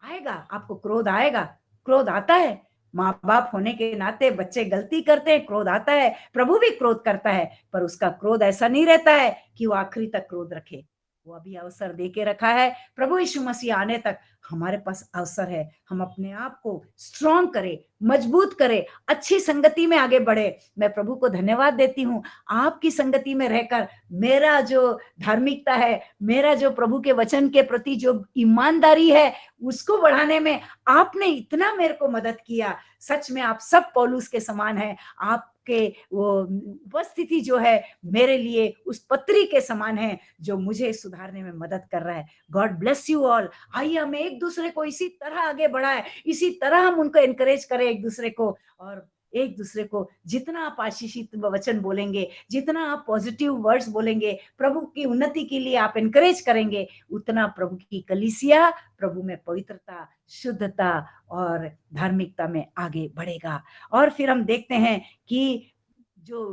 Speaker 2: आएगा। आपको क्रोध आएगा, क्रोध आता है, माँ बाप होने के नाते बच्चे गलती करते हैं, क्रोध आता है, प्रभु भी क्रोध करता है, पर उसका क्रोध ऐसा नहीं रहता है कि वो आखिरी तक क्रोध रखे। वो अभी अवसर दे के रखा है, प्रभु यीशु मसीह आने तक हमारे पास अवसर है। हम अपने आप को स्ट्रॉन्ग करें, मजबूत करें, अच्छी संगति में आगे बढ़े। मैं प्रभु को धन्यवाद देती हूँ, आपकी संगति में रहकर मेरा जो धार्मिकता है, मेरा जो प्रभु के वचन के प्रति जो ईमानदारी है, उसको बढ़ाने में आपने इतना मेरे को मदद किया। सच में आप सब पौलुस के समान हैं। आपके वो उपस्थिति जो है मेरे लिए उस पत्री के समान है जो मुझे सुधारने में मदद कर रहा है। God bless you all. आइए हम एक दूसरे को इसी तरह आगे बढ़ाएं, इसी तरह हम उनको एनकरेज करें एक दूसरे को। और एक दूसरे को जितना आप आशीषित वचन बोलेंगे, जितना आप पॉजिटिव वर्ड्स बोलेंगे, प्रभु की उन्नति के लिए आप एनकरेज करेंगे, उतना प्रभु की कलीसिया प्रभु में पवित्रता, शुद्धता और धार्मिकता में आगे बढ़ेगा। और फिर हम देखते हैं कि जो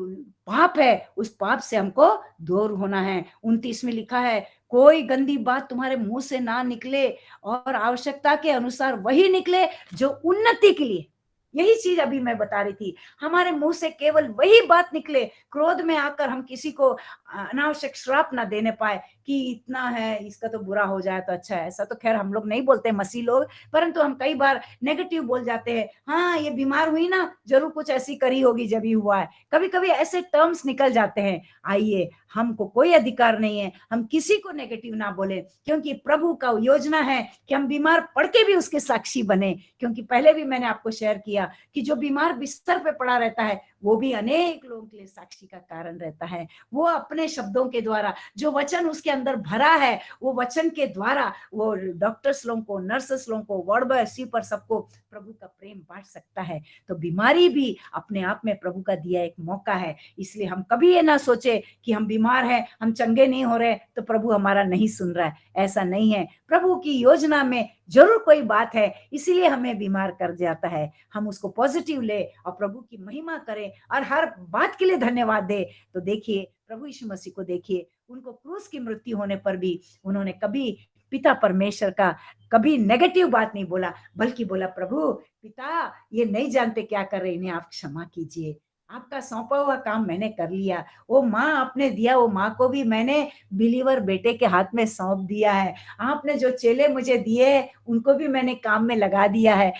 Speaker 2: पाप है उस पाप से हमको दूर होना है। 29 में लिखा है, कोई गंदी बात तुम्हारे मुंह से ना निकले और आवश्यकता के अनुसार वही निकले जो उन्नति के लिए। यही चीज अभी मैं बता रही थी, हमारे मुंह से केवल वही बात निकले, क्रोध में आकर हम किसी को अनावश्यक श्राप ना देने पाए कि इतना है, इसका तो बुरा हो जाए तो अच्छा है। ऐसा तो खैर हम लोग नहीं बोलते मसीह लोग, परंतु हम कई बार नेगेटिव बोल जाते हैं। हाँ, ये बीमार हुई ना, जरूर कुछ ऐसी करी होगी जब ही हुआ है, कभी कभी ऐसे टर्म्स निकल जाते हैं। आइए, हमको कोई अधिकार नहीं है हम किसी को नेगेटिव ना बोले, क्योंकि प्रभु का योजना है कि हम बीमार पड़ के भी उसके साक्षी बने। क्योंकि पहले भी मैंने आपको शेयर किया कि जो बीमार बिस्तर पे पड़ा रहता है वो भी अनेक लोगों के लिए साक्षी का कारण रहता है। वो अपने शब्दों के द्वारा, जो वचन उसके अंदर भरा है, वो वचन के द्वारा वो डॉक्टर्स लोगों को, नर्सेस लोगों को, वार्ड बॉय, स्वीपर सबको प्रभु का प्रेम बांट सकता है। तो बीमारी भी अपने आप में प्रभु का दिया एक मौका है। इसलिए हम कभी ये ना सोचे कि हम बीमार हैं, हम चंगे नहीं हो रहे तो प्रभु हमारा नहीं सुन रहा है। ऐसा नहीं है, प्रभु की योजना में जरूर कोई बात है, इसीलिए हमें बीमार कर जाता है। हम उसको पॉजिटिव ले और प्रभु की महिमा करें और हर बात के लिए धन्यवाद दे। तो देखिए, प्रभु यीशु मसीह को देखिए, उनको क्रूस की मृत्यु होने पर भी उन्होंने कभी पिता परमेश्वर का कभी नेगेटिव बात नहीं बोला, बल्कि बोला, प्रभु पिता ये नहीं जानते क्या कर रहे, इन्हें आप क्षमा कीजिए। आपका सौंपा हुआ काम मैंने कर लिया। वो माँ आपने दिया, वो माँ को भी मैंने बिलीवर बेटे के हाथ में सौंप दिया है। आपने जो चेले मुझे दिए उनको भी मैंने काम में लगा दिया है।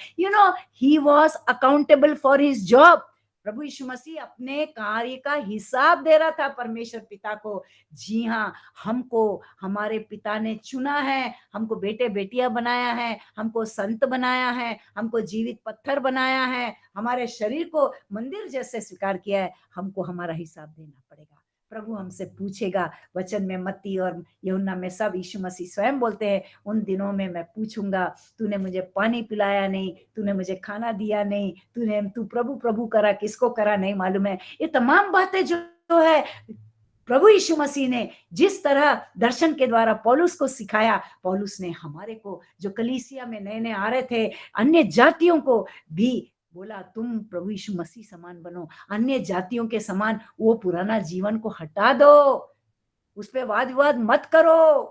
Speaker 2: He was accountable for his job. प्रभु यीशु मसीह अपने कार्य का हिसाब दे रहा था परमेश्वर पिता को। जी हाँ, हमको हमारे पिता ने चुना है, हमको बेटे बेटियां बनाया है, हमको संत बनाया है, हमको जीवित पत्थर बनाया है, हमारे शरीर को मंदिर जैसे स्वीकार किया है। हमको हमारा हिसाब देना पड़ेगा। प्रभु हमसे पूछेगा। वचन में मत्ती और यूहन्ना में सब यीशु मसीह स्वयं बोलते हैं, उन दिनों में मैं पूछूंगा, तूने मुझे पानी पिलाया नहीं, तूने मुझे खाना दिया नहीं, तू प्रभु प्रभु करा, किसको करा नहीं मालूम है। ये तमाम बातें जो है प्रभु यीशु मसीह ने जिस तरह दर्शन के द्वारा पौलुस को सिखाया, पौलुस ने हमारे को, जो कलीसिया में नए नए आ रहे थे, अन्य जातियों को भी बोला, तुम प्रभु यीशु मसीह समान बनो, अन्य जातियों के समान वो पुराना जीवन को हटा दो, उस पे वाद विवाद मत करो।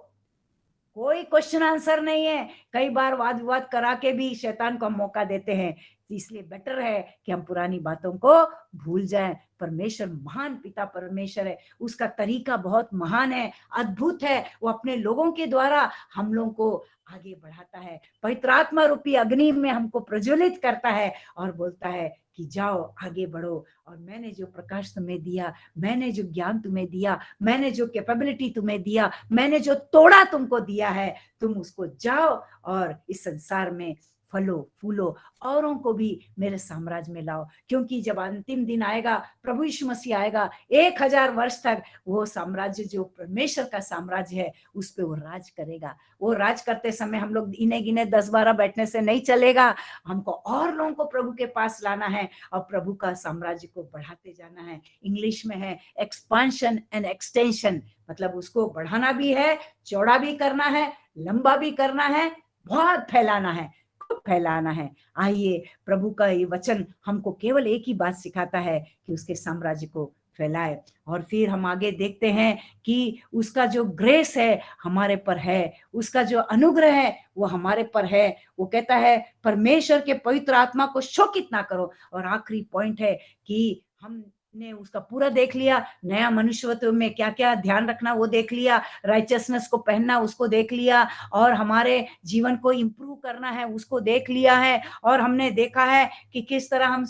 Speaker 2: कोई क्वेश्चन आंसर नहीं है। कई बार वाद विवाद करा के भी शैतान को हम मौका देते हैं। इसलिए बेटर है कि हम पुरानी बातों को भूल जाएं। परमेश्वर महान पिता परमेश्वर है, उसका तरीका बहुत महान है, अद्भुत है। वो अपने लोगों के द्वारा हम लोगों को आगे बढ़ाता है, पवित्र आत्मा रूपी अग्नि में हमको प्रज्वलित करता है और बोलता है कि जाओ आगे बढ़ो, और मैंने जो प्रकाश तुम्हें दिया, मैंने जो ज्ञान तुम्हें दिया, मैंने जो कैपेबिलिटी तुम्हें दिया, मैंने जो तोड़ा तुमको दिया है, तुम उसको जाओ और इस संसार में फलो फूलो, औरों को भी मेरे साम्राज्य में लाओ। क्योंकि जब अंतिम दिन आएगा, प्रभु यीशु मसीह आएगा, 1000 वर्ष तक वो साम्राज्य जो परमेश्वर का साम्राज्य है उस पे वो राज करेगा। वो राज करते समय हम लोग इने गिने 10-12 बैठने से नहीं चलेगा। हमको और लोगों को प्रभु के पास लाना है और प्रभु का साम्राज्य को बढ़ाते जाना है। इंग्लिश में है एक्सपांशन एंड एक्सटेंशन, मतलब उसको बढ़ाना भी है, चौड़ा भी करना है, लंबा भी करना है, बहुत फैलाना है, फैलाना है। आइए, प्रभु का ये वचन हमको केवल एक ही बात सिखाता है कि उसके साम्राज्य को फैलाए। और फिर हम आगे देखते हैं कि उसका जो ग्रेस है हमारे पर है, उसका जो अनुग्रह है वो हमारे पर है। वो कहता है परमेश्वर के पवित्र आत्मा को शोकित ना करो। और आखिरी पॉइंट है कि हमने उसका पूरा देख लिया, नया मनुष्यत्व में क्या क्या ध्यान रखना वो देख लिया, राइचियसनेस को पहनना उसको देख लिया, और हमारे जीवन को इंप्रूव करना है उसको देख लिया है। और हमने देखा है कि किस तरह हम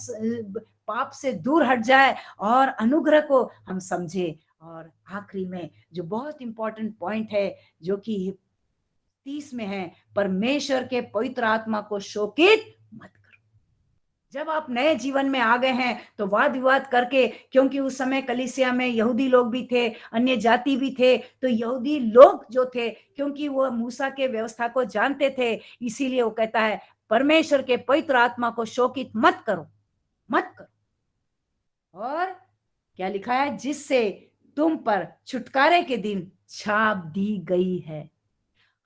Speaker 2: पाप से दूर हट जाए और अनुग्रह को हम समझे। और आखिरी में जो बहुत इंपॉर्टेंट पॉइंट है जो कि 30 में है, परमेश्वर के पवित्र आत्मा को शोकित मत करो। जब आप नए जीवन में आ गए हैं तो वाद विवाद करके, क्योंकि उस समय कलीसिया में यहूदी लोग भी थे, अन्य जाति भी थे, तो यहूदी लोग जो थे, क्योंकि वो मूसा के व्यवस्था को जानते थे, इसीलिए वो कहता है परमेश्वर के पवित्र आत्मा को शोकित मत करो, मत करो। और क्या लिखा है, जिससे तुम पर छुटकारे के दिन छाप दी गई है।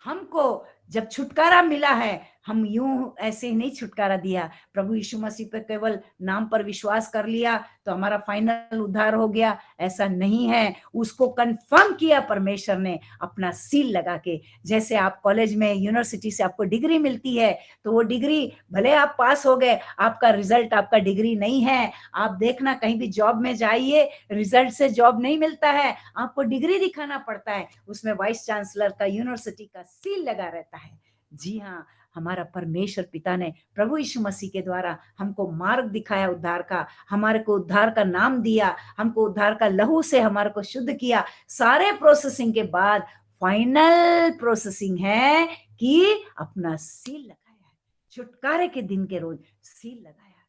Speaker 2: हमको जब छुटकारा मिला है, हम यूं ऐसे ही नहीं छुटकारा दिया। प्रभु यीशु मसीह पर केवल नाम पर विश्वास कर लिया तो हमारा फाइनल उद्धार हो गया, ऐसा नहीं है। उसको कंफर्म किया परमेश्वर ने अपना सील लगा के। जैसे आप कॉलेज में, यूनिवर्सिटी से आपको डिग्री मिलती है, तो वो डिग्री भले आप पास हो गए, आपका रिजल्ट आपका डिग्री नहीं है। आप देखना, कहीं भी जॉब में जाइए, रिजल्ट से जॉब नहीं मिलता है, आपको डिग्री दिखाना पड़ता है। उसमें वाइस चांसलर का, यूनिवर्सिटी का सील लगा रहता है। जी हाँ, हमारा परमेश्वर पिता ने प्रभु यीशु मसीह के द्वारा हमको मार्ग दिखाया उद्धार का, हमारे को उद्धार का नाम दिया, हमको उद्धार का लहू से हमारे को शुद्ध किया। सारे प्रोसेसिंग के बाद फाइनल प्रोसेसिंग है कि अपना सील लगाया है, छुटकारे के दिन के रोज सील लगाया।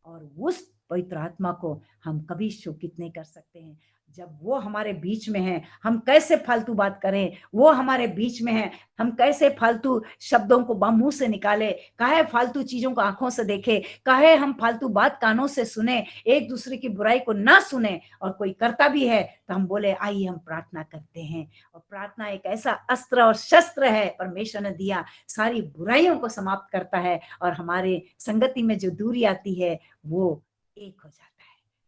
Speaker 2: और उस पवित्र आत्मा को हम कभी शोकित नहीं कर सकते हैं। जब वो हमारे बीच में है, हम कैसे फालतू बात करें, वो हमारे बीच में है, हम कैसे फालतू शब्दों को मुंह से निकाले, काहे फालतू चीजों को आंखों से देखे, काहे हम फालतू बात कानों से सुने, एक दूसरे की बुराई को ना सुने। और कोई करता भी है तो हम बोले आइए हम प्रार्थना करते हैं। और प्रार्थना एक ऐसा अस्त्र और शस्त्र है परमेश्वर ने दिया, सारी बुराइयों को समाप्त करता है, और हमारे संगति में जो दूरी आती है वो एक हो जाता है।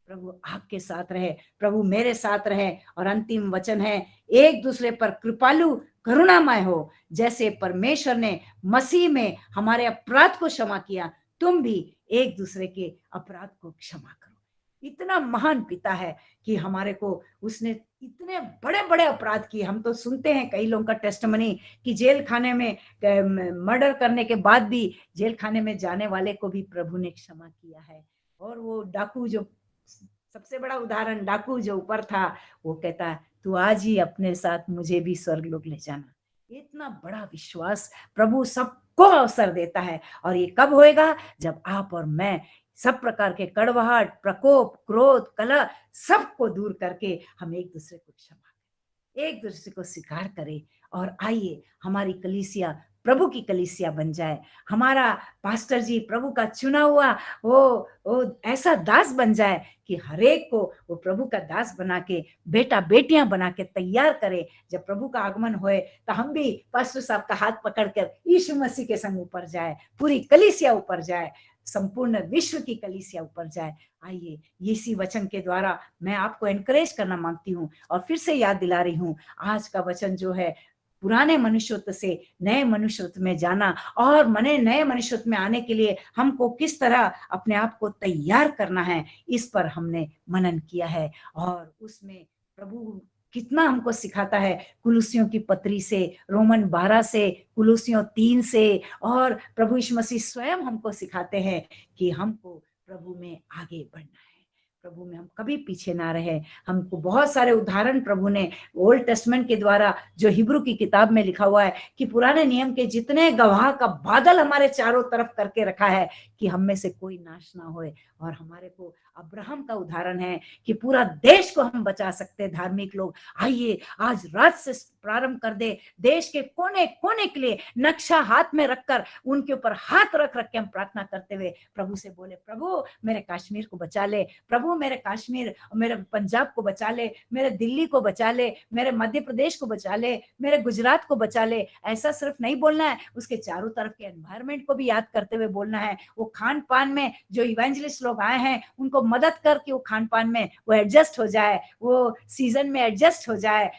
Speaker 2: प्रभु आपके साथ रहे, प्रभु मेरे साथ रहे। और अंतिम वचन है, एक दूसरे पर कृपालु करुणामय हो, जैसे परमेश्वर ने मसीह में हमारे अपराध को क्षमा किया, तुम भी एक दूसरे के अपराध को क्षमा करो। इतना महान पिता है कि हमारे को उसने इतने बड़े बड़े अपराध किए। हम तो सुनते हैं कई लोगों का टेस्टमनी कि जेल खाने में मर्डर करने के बाद भी जेल खाने में जाने वाले को भी प्रभु ने क्षमा किया है। और वो डाकू जो सबसे बड़ा उदाहरण, डाकू जो ऊपर था, वो कहता है तू आज ही अपने साथ मुझे भी स्वर्ग लोक ले जाना। इतना बड़ा विश्वास प्रभु सबको अवसर देता है। और ये कब होएगा? जब आप और मैं सब प्रकार के कड़वाहट, प्रकोप, क्रोध, कलह सबको दूर करके हम एक दूसरे को क्षमा करें, एक दूसरे को स्वीकार करें। और आइए हमारी कलीसिया प्रभु की कलीसिया बन जाए। हमारा पास्टर जी प्रभु का चुना हुआ वो ऐसा दास बन जाए कि हर एक को वो प्रभु का दास बना के, बेटा बेटियां बना के तैयार करे। जब प्रभु का आगमन होए तो हम भी पास्टर साहब का हाथ पकड़कर यीशु मसीह के संग ऊपर जाए, पूरी कलीसिया ऊपर जाए, संपूर्ण विश्व की कलीसिया ऊपर जाए। आइए इसी वचन के द्वारा मैं आपको एनकरेज करना मांगती हूँ और फिर से याद दिला रही हूँ। आज का वचन जो है, पुराने मनुष्यत्व से नए मनुष्यत्व में जाना, और मने नए मनुष्यत्व में आने के लिए हमको किस तरह अपने आप को तैयार करना है, इस पर हमने मनन किया है। और उसमें प्रभु कितना हमको सिखाता है, कुलुसियों की पत्री से, रोमन 12 से, कुलुसियों 3 से, और प्रभु यीशु मसीह स्वयं हमको सिखाते हैं कि हमको प्रभु में आगे बढ़ना है, प्रभु में हम कभी पीछे ना रहे। हमको बहुत सारे उदाहरण प्रभु ने ओल्ड टेस्टमेंट के द्वारा, जो हिब्रू की किताब में लिखा हुआ है, कि पुराने नियम के जितने गवाह का बादल हमारे चारों तरफ करके रखा है कि हम में से कोई नाश ना होए। और हमारे को अब्राहम का उदाहरण है कि पूरा देश को हम बचा सकते हैं। धार्मिक लोग आइए आज रात से प्रारंभ कर दे, देश के कोने कोने के लिए नक्शा हाथ में रखकर उनके ऊपर हाथ रख रख के हम प्रार्थना करते हुए प्रभु से बोले, प्रभु मेरे कश्मीर को बचा ले, प्रभु मेरे कश्मीर, मेरे पंजाब को बचा ले, मेरे दिल्ली को बचा ले, मेरे मध्य प्रदेश को बचा ले, मेरे गुजरात को बचा ले। ऐसा सिर्फ नहीं बोलना है, उसके चारों तरफ के एनवायरमेंट को भी याद करते हुए बोलना है। वो खान पान में जो इवेंजलिस्ट लोग आए हैं उनको मदद करके वो खान पान में वो एडजस्ट हो जाए, वो सीजन में एडजस्ट हो जाए।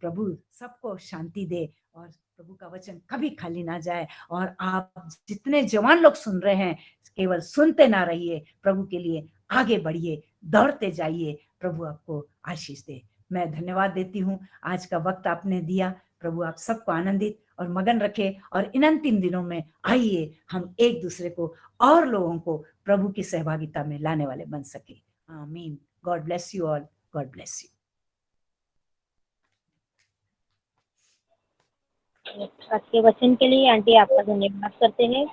Speaker 2: प्रभु सबको शांति दे और प्रभु का वचन कभी खाली ना जाए। और आप जितने जवान लोग सुन रहे हैं, केवल सुनते ना रहिए, प्रभु के लिए आगे बढ़िए, दौड़ते जाइए। प्रभु आपको आशीष दे। मैं धन्यवाद देती हूँ, आज का वक्त आपने दिया। प्रभु आप सबको आनंदित और मगन रखे। और इन अंतिम दिनों में आइए हम एक दूसरे को और लोगों को प्रभु की सहभागिता में लाने वाले बन सके। आमीन। God bless you all. God bless you.
Speaker 1: आज के वचन के लिए आंटी आपका धन्यवाद करते हैं।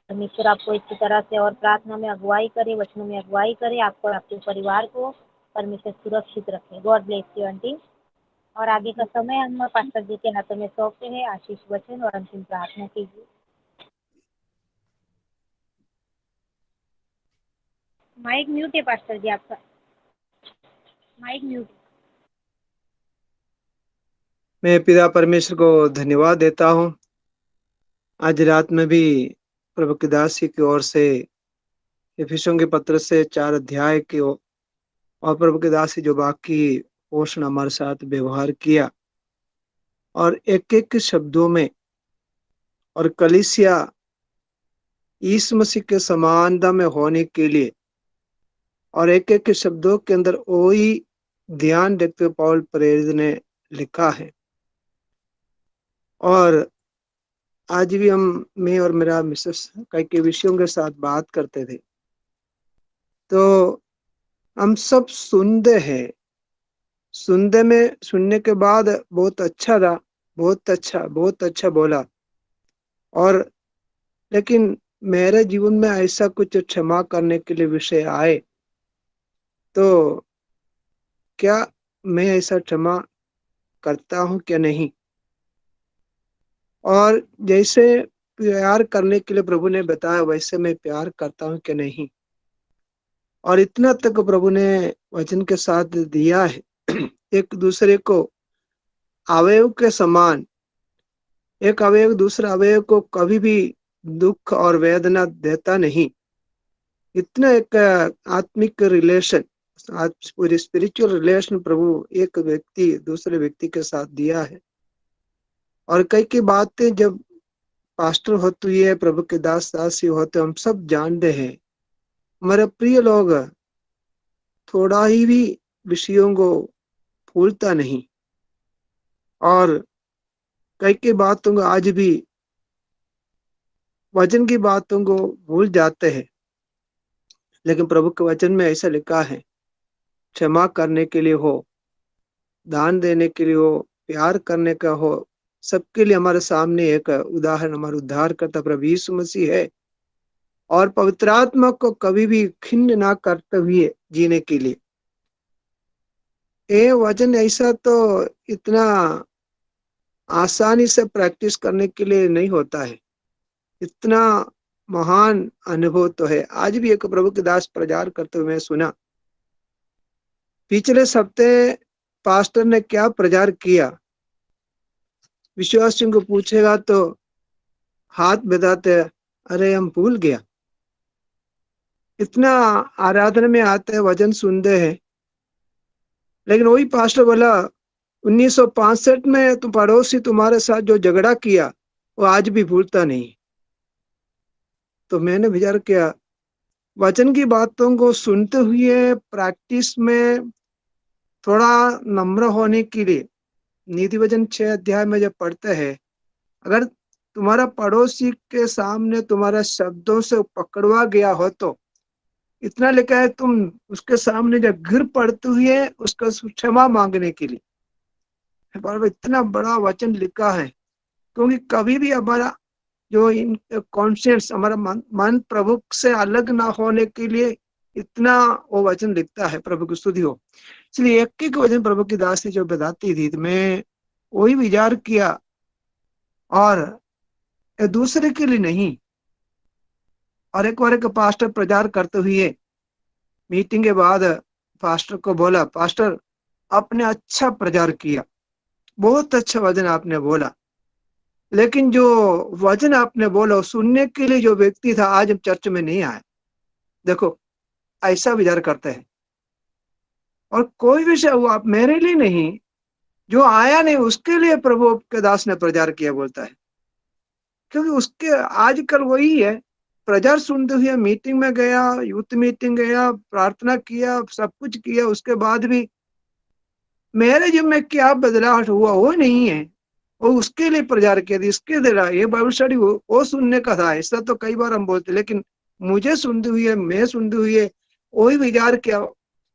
Speaker 1: परमेश्वर आपको इसी तरह से और प्रार्थना में अगुवाई करे, वचनों में अगुवाई करे, आपको और आपके परिवार को परमेश्वर सुरक्षित रखे। God bless you aunty. और आगे का समय हम पास्टर जी के हाथों में सौंपते हैं। आशीष वचन और अंतिम प्रार्थना कीजिए। माइक म्यूट है पास्टर जी, आपका माइक म्यूट।
Speaker 3: मैं पिता परमेश्वर को धन्यवाद देता हूँ। आज रात में भी प्रभु की दासी की ओर से इफिसियों के पत्र से 4 अध्याय की और प्रभु की दासी जो बाकी पोषण हमारे साथ व्यवहार किया, और एक एक शब्दों में, और कलीसिया यीशु मसीह के समानता में होने के लिए, और एक एक शब्दों के अंदर वही ध्यान रखते हुए पौल प्रेरित ने लिखा है। और आज भी मैं और मेरा मिसेस कई के विषयों के साथ बात करते थे, तो हम सब सुनने के बाद बहुत अच्छा था, बहुत अच्छा बोला। और लेकिन मेरे जीवन में ऐसा कुछ क्षमा करने के लिए विषय आए, तो क्या मैं ऐसा क्षमा करता हूँ क्या नहीं, और जैसे प्यार करने के लिए प्रभु ने बताया वैसे मैं प्यार करता हूँ क्या नहीं। और इतना तक प्रभु ने वचन के साथ दिया है, एक दूसरे को अवयव के समान, एक अवयव दूसरे अवयव को कभी भी दुख और वेदना देता नहीं। इतना एक आत्मिक रिलेशन, पूरी स्पिरिचुअल रिलेशन प्रभु एक व्यक्ति दूसरे व्यक्ति के साथ दिया है। और कई बातें जब पास्टर होती है, प्रभु के दास दासी होते, हम सब जानते हैं। हमारे प्रिय लोग थोड़ा ही भी विषयों को भूलता नहीं, और कई कई बातों को आज भी वचन की बातों को भूल जाते हैं। लेकिन प्रभु के वचन में ऐसा लिखा है, क्षमा करने के लिए हो, दान देने के लिए हो, प्यार करने का हो, सबके लिए हमारे सामने एक उदाहरण हमारा उद्धारकर्ता प्रभु यीशु मसीह है। और पवित्र आत्मा को कभी भी खिन्न ना करते हुए जीने के लिए, ये वचन ऐसा तो इतना आसानी से प्रैक्टिस करने के लिए नहीं होता है। इतना महान अनुभव तो है। आज भी एक प्रभु के दास प्रचार करते हुए मैं सुना, पिछले सप्ताह पास्टर ने क्या प्रचार किया, विश्वासियों को पूछेगा तो हाथ बताते, अरे हम भूल गया। इतना आराधना में आते हैं, वचन सुनते हैं, लेकिन वही पास्टर बोला 1965 में तुम पड़ोसी तुम्हारे साथ जो झगड़ा किया वो आज भी भूलता नहीं। तो मैंने विचार किया, वचन की बातों को सुनते हुए प्रैक्टिस में थोड़ा नम्र होने के लिए नीति वचन 6 अध्याय में जब पढ़ते हैं, अगर तुम्हारा पड़ोसी के सामने तुम्हारा शब्दों से पकड़वा गया हो तो इतना लिखा है, तुम उसके सामने जब गिर पड़ते हुए उसका क्षमा मांगने के लिए। इतना बड़ा वचन लिखा है, क्योंकि कभी भी हमारा जो इन कॉन्शियस, हमारा मन प्रभु से अलग ना होने के लिए इतना वो वचन लिखता है। प्रभु की स्तुति हो। इसलिए एक एक वचन प्रभु की दासी जो बताती थी, तो मैं वही विचार किया, और दूसरे के लिए नहीं। और एक बार एक पास्टर प्रचार करते हुए मीटिंग के बाद पास्टर को बोला, पास्टर आपने अच्छा प्रचार किया, बहुत अच्छा वचन आपने बोला, लेकिन जो वचन आपने बोला सुनने के लिए जो व्यक्ति था आज चर्च में नहीं आया। देखो, ऐसा विचार करते हैं। और कोई विषय हुआ आप मेरे लिए नहीं, जो आया नहीं उसके लिए प्रभु के दास ने प्रचार किया बोलता है। क्योंकि उसके आजकल वही है, प्रचार सुनते हुए मीटिंग में गया, यूथ मीटिंग गया, प्रार्थना किया, सब कुछ किया, उसके बाद भी मेरे जीवन में क्या बदलाव हुआ वो नहीं है। वो उसके लिए प्रचार किया था, इसके द्वारा ये बाइबल स्टडी वो सुनने का था। ऐसा तो कई बार हम बोलते, लेकिन मुझे सुनते हुए, मैं सुनते हुए वही विचार किया,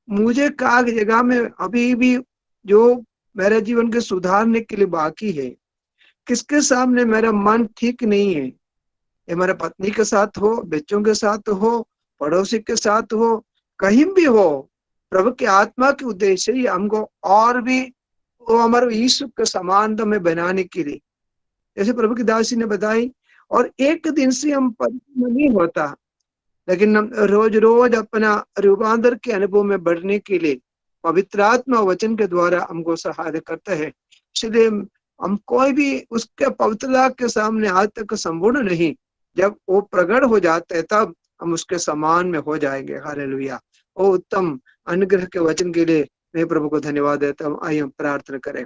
Speaker 3: मुझे कहा जगह में अभी भी जो मेरे जीवन के सुधारने के लिए बाकी है, किसके सामने मेरा मन ठीक नहीं है, ये मेरे पत्नी के साथ हो, बच्चों के साथ हो, पड़ोसी के साथ हो, कहीं भी हो, प्रभु के आत्मा के उद्देश्य ही हमको और भी वो हमारे यीशु के समानता में बनाने के लिए, जैसे प्रभु की दासी ने बताई। और एक दिन से हम परिपूर्ण नहीं होता, लेकिन हम रोज रोज अपना रूपांतर के अनुभव में बढ़ने के लिए पवित्र आत्मा वचन के द्वारा हमको सहायता करता है। इसलिए हम कोई भी उसके पवित्रता के सामने आज तक संपूर्ण नहीं, जब वो प्रकट हो जाता है तब हम उसके समान में हो जाएंगे। हालेलुया। वो उत्तम अनुग्रह के वचन के लिए मैं प्रभु को धन्यवाद देता हूँ। आइए हम प्रार्थना करें।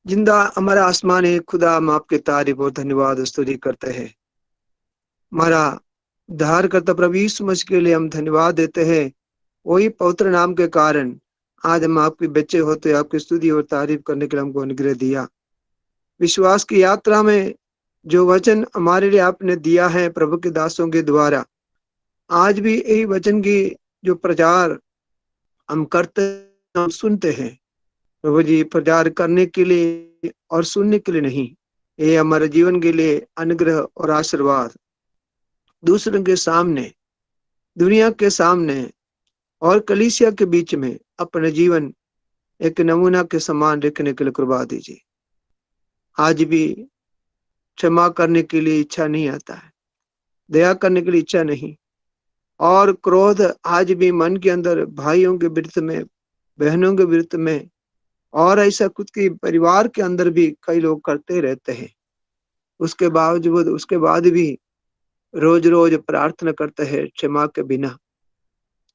Speaker 3: जिंदा हमारा आसमानी खुदा, हम आपके तारीफ और धन्यवाद स्तुति करते हैं। हमारा उद्धार करता प्रभु यीशु मसीह के लिए हम धन्यवाद देते हैं। वही पवित्र नाम के कारण आज हम आपके बच्चे होते आपकी स्तुति और तारीफ करने के लिए हमको अनुग्रह दिया। विश्वास की यात्रा में जो वचन हमारे लिए आपने दिया है प्रभु के दासों के द्वारा, आज भी यही वचन की जो प्रचार हम करते, हम सुनते हैं प्रभु जी, प्रचार करने के लिए और सुनने के लिए नहीं, ये हमारे जीवन के लिए अनुग्रह और आशीर्वाद, दूसरों के सामने, दुनिया के सामने और कलीसिया के बीच में अपने जीवन एक नमूना के समान रखने के लिए कृपा दीजिए। आज भी क्षमा करने के लिए इच्छा नहीं आता है, दया करने के लिए इच्छा नहीं, और क्रोध आज भी मन के अंदर भाइयों के विरुद्ध में, बहनों के विरुद्ध में, और ऐसा खुद के परिवार के अंदर भी कई लोग करते रहते हैं। उसके बावजूद उसके बाद भी रोज रोज प्रार्थना करते हैं क्षमा के बिना।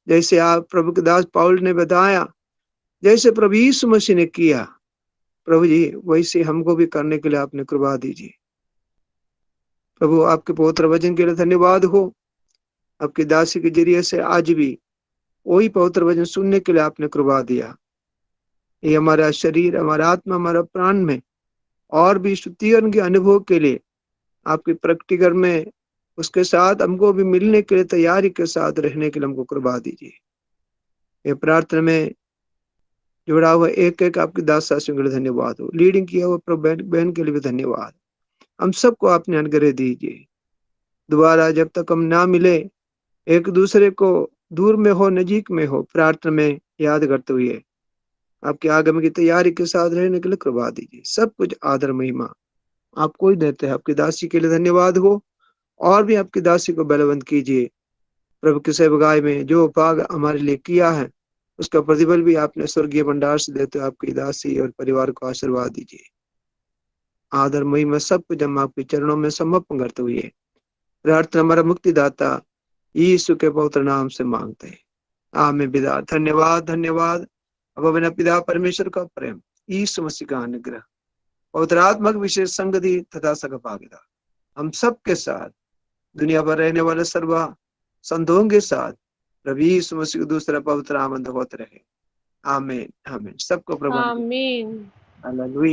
Speaker 3: जैसे आप प्रभु के दास पौल ने बताया, जैसे प्रभु यीशु मसीह ने किया, प्रभु जी वैसे हमको भी करने के लिए आपने कृपा दीजिए। प्रभु आपके पवित्र वचन के लिए धन्यवाद हो। आपकी दासी के जरिए से आज भी वही पवित्र वचन सुनने के लिए आपने कृपा दिया। ये हमारा शरीर, हमारा आत्मा, हमारा प्राण में और भी शुद्धिकरण के अनुभव के लिए आपकी प्रकटीकरण में उसके साथ हमको भी मिलने के लिए तैयारी के साथ रहने के लिए हमको कृपा दीजिए। ये प्रार्थना में जुड़ा हुआ एक एक आपकी दास दासियों के लिए धन्यवाद हो। लीडिंग किया हुआ प्रभु बहन के लिए भी धन्यवाद। हम सबको आपने अनुग्रह दीजिए। दोबारा जब तक हम ना मिले, एक दूसरे को दूर में हो नजीक में हो, प्रार्थना में याद करते हुए आपके आगमन की तैयारी के साथ रहने के लिए कृपा दीजिए। सब कुछ आदर महिमा आपको ही देते हैं। आपकी दासी के लिए धन्यवाद हो, और भी आपकी दासी को बलवंत कीजिए। प्रभु के सेवकाई में जो भाग हमारे लिए किया है उसका प्रतिफल भी आपने स्वर्गीय भंडार से देते हो। आपकी दासी और परिवार को आशीर्वाद दीजिए। आदर महिमा सब कुछ हम आपके चरणों में समर्पण करते हुए प्रार्थना हमारा मुक्तिदाता यीशु के पवित्र नाम से मांगते हैं, आमीन। पिता धन्यवाद, धन्यवाद। अब अपने पिता परमेश्वर का प्रेम, यीशु मसीह का अनुग्रह, पवित्र आत्मा की विशेष संगति तथा सहभागिता हम सब के साथ, दुनिया भर रहने वाले सर्व संतों के साथ प्रभु यीशु मसीह का दूसरा पवित्र आनंद होते रहे। आमीन, आमीन। सबको प्रभु
Speaker 4: आमीन।
Speaker 3: हालेलुया।